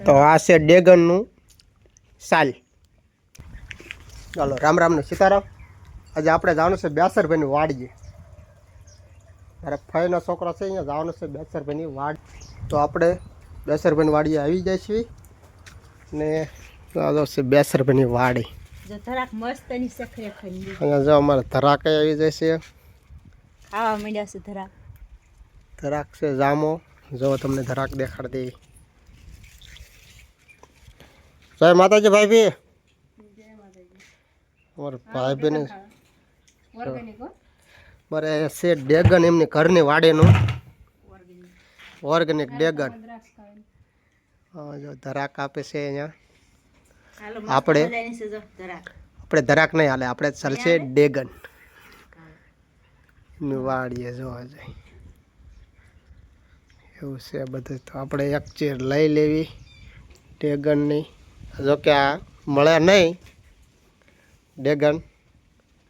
તો આ છે ડેગનનું સાલ. ચાલો રામ રામ ને સીતારામ. આજે આપણે જવાનું છે બેસરભાઈની વાડીએ. ત્યારે ફઈનો છોકરો છે અહીંયા જવાનું છે બેસરભાઈની વાડ. તો આપણે બેસરભાઈની વાડીએ આવી જાય છીએ ને આ છે બેસરભાઈની વાડી. અહીંયા જો અમારે ધરાક આવી જાય છે. ખાવા માંડ્યા છે ધરાક. ધરાક છે જામો. જો તમને ધરાક દેખાડ દે. જય માતાજી ભાઈ બી. અમારે ભાઈ બેન મારે છે ડેગન એમની ઘરની વાડીનું ઓર્ગેનિક ડેગન. જો ધરાક આપે છે અહીંયા. આપણે ધરાક નહીં હાલે, આપણે ચાલશે ડેગન વાડીએ જોવા જાય એવું છે બધું. તો આપણે એક ચેર લઈ લેવી ડેગનની. જો કે આ મળે નહીં ડેગન,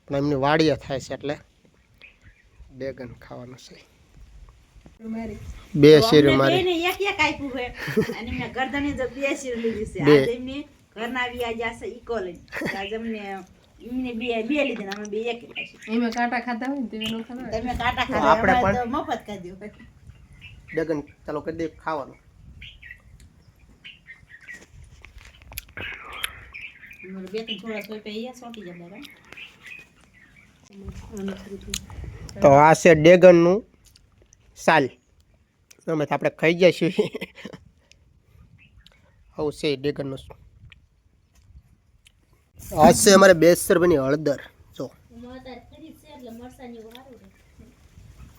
પણ એમની વાડીએ થાય છે એટલે ડેગન ખાવાનું છે. બે શીરું મારી ઘરના વ્યાજ છે ઈકો લઈને અમને એમને બે લીધે અમે બે એક એમે કાંટા ખાતા હોય તો એનો ખાતા તમે કાંટા ખાતા આપણે પણ મફત કરી દો ડેગન ચાલો કરી દે ખાવાનું. બે ત્રણ થોડા સોય પૈયા સોટી જાય. તો આ છે ડેગનનું સાલ. અમે આપણે ખાઈ ગયા છીએ. આવું છે ડેગનનું. આ છે અમારે બેસરભાઈની હળદર. જો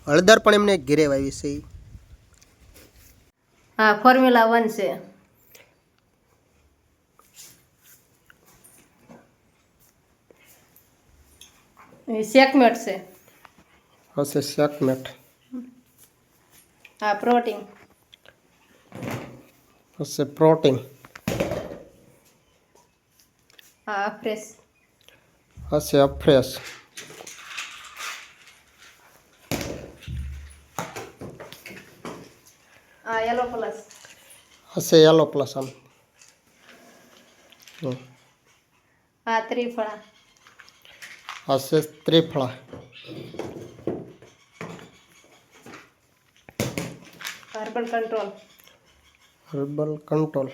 હળદર પણ એમને ઘેરે વાવી છે. હા ફોર્મ્યુલા 1 છે. શેકમેટ છે. હશે શેકમેટ. હા પ્રોટીન હશે પ્રોટીન. હા ફ્રેશ હશે અફ્રેશ. હા યલો પ્લસ હશે યલો પ્લસ. આમ હા ત્રિફળા હશે triphala. Herbal control herbal control.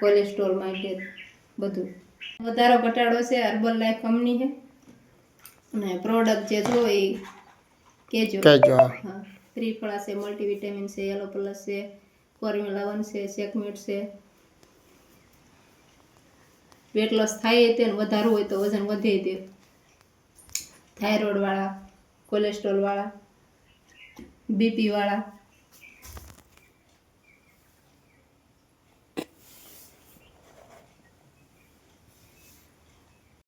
Cholesterol માટે બધું. વધારો ઘટાડો છે હર્બલ લાઈફ કંપની છે અને પ્રોડક્ટ જે જો એ કેજો. હા ત્રિફળા છે, મલ્ટીવિટામિન છે, યલો પ્લસ છે, ફોર્મ્યુલા 1 છે, શેકમેટ છે. વેટ લોસ થાય તે વધારવું હોય તો વજન વધે તે. થાઇરોઇડ વાળા, કોલેસ્ટ્રોલ વાળા, બીપી વાળા